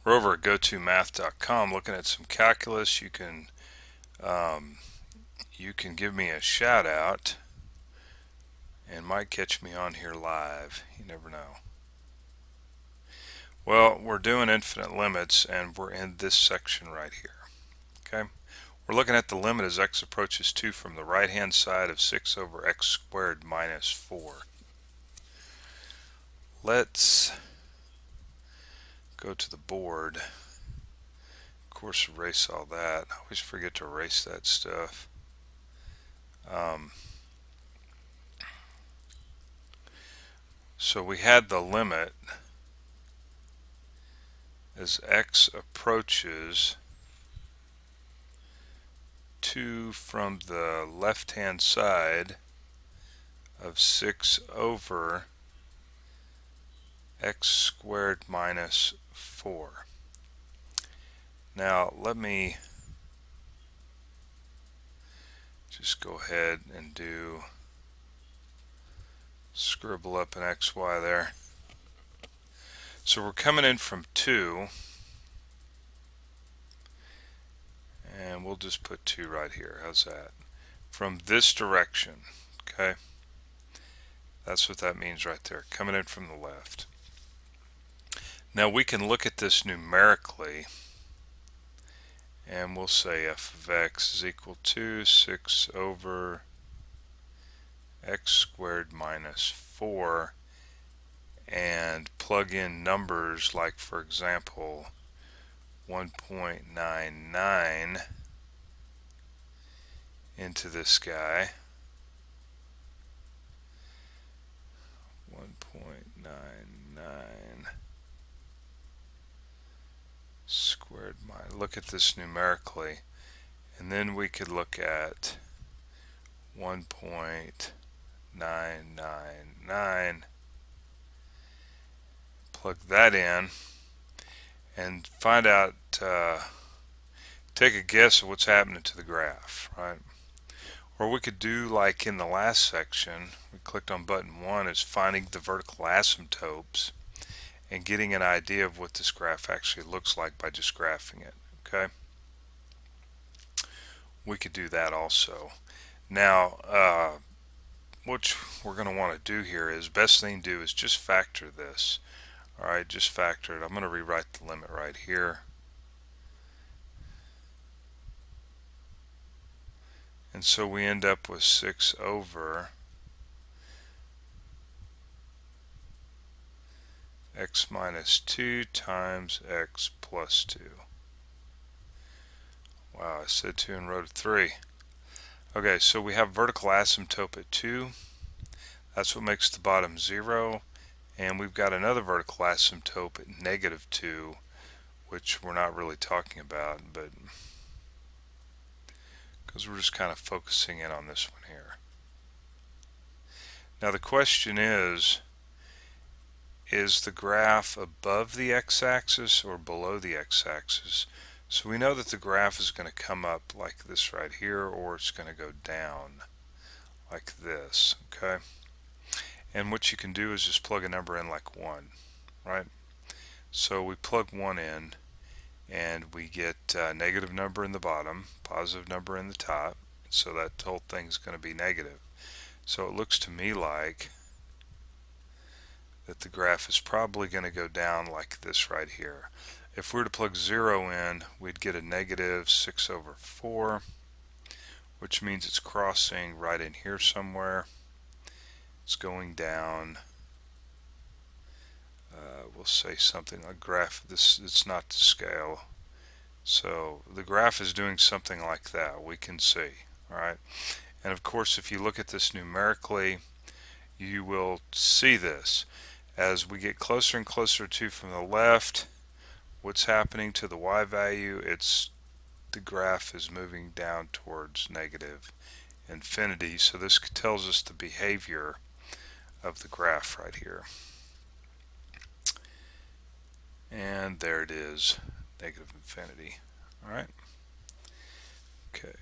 We're over at go2math.com looking at some calculus. You can give me a shout out and might catch me on here live. You never know. Well, we're doing infinite limits and we're in this section right here. Okay? We're looking at the limit as x approaches 2 from the right hand side of 6 over x squared minus 4. Let's go to the board. Of course, erase all that. I always forget to erase that stuff. So we had the limit as x approaches 2 from the left hand side of 6 over x squared minus 4. Now let me just go ahead and scribble up an xy there. So we're coming in from 2, and we'll just put 2 right here. How's that? From this direction, okay? That's what that means right there, coming in from the left. Now we can look at this numerically, and we'll say f of x is equal to 6 over x squared minus 4, and plug in numbers like, for example, 1.99 into this guy. 1.99 squared minus, look at this numerically, and then we could look at 1.999, plug that in, and find out, take a guess of what's happening to the graph, right? Or we could do like in the last section, we clicked on button 1, is finding the vertical asymptotes and getting an idea of what this graph actually looks like by just graphing it, okay? We could do that also. Now, what we're going to want to do here is, best thing to do is just factor this. Alright, just factor it. I'm going to rewrite the limit right here. And so we end up with 6 over x minus 2 times x plus 2. Wow, I said 2 and wrote a 3. Okay, so we have vertical asymptote at 2. That's what makes the bottom 0. And we've got another vertical asymptote at negative 2, which we're not really talking about, but because we're just kind of focusing in on this one here. Now the question is the graph above the x-axis or below the x-axis? So we know that the graph is going to come up like this right here, or it's going to go down like this, okay? And what you can do is just plug a number in like 1, right? So we plug 1 in, and we get a negative number in the bottom, positive number in the top, so that whole thing's going to be negative. So it looks to me like that the graph is probably going to go down like this right here. If we were to plug 0 in, we'd get a negative 6 over 4, which means it's crossing right in here somewhere. It's going down. We'll say something like graph, it's not to scale. So the graph is doing something like that, we can see. Alright, and of course if you look at this numerically, you will see this. As we get closer and closer to from the left, what's happening to the y value? The graph is moving down towards negative infinity. So this tells us the behavior of the graph right here. And there it is, negative infinity. Alright. Okay.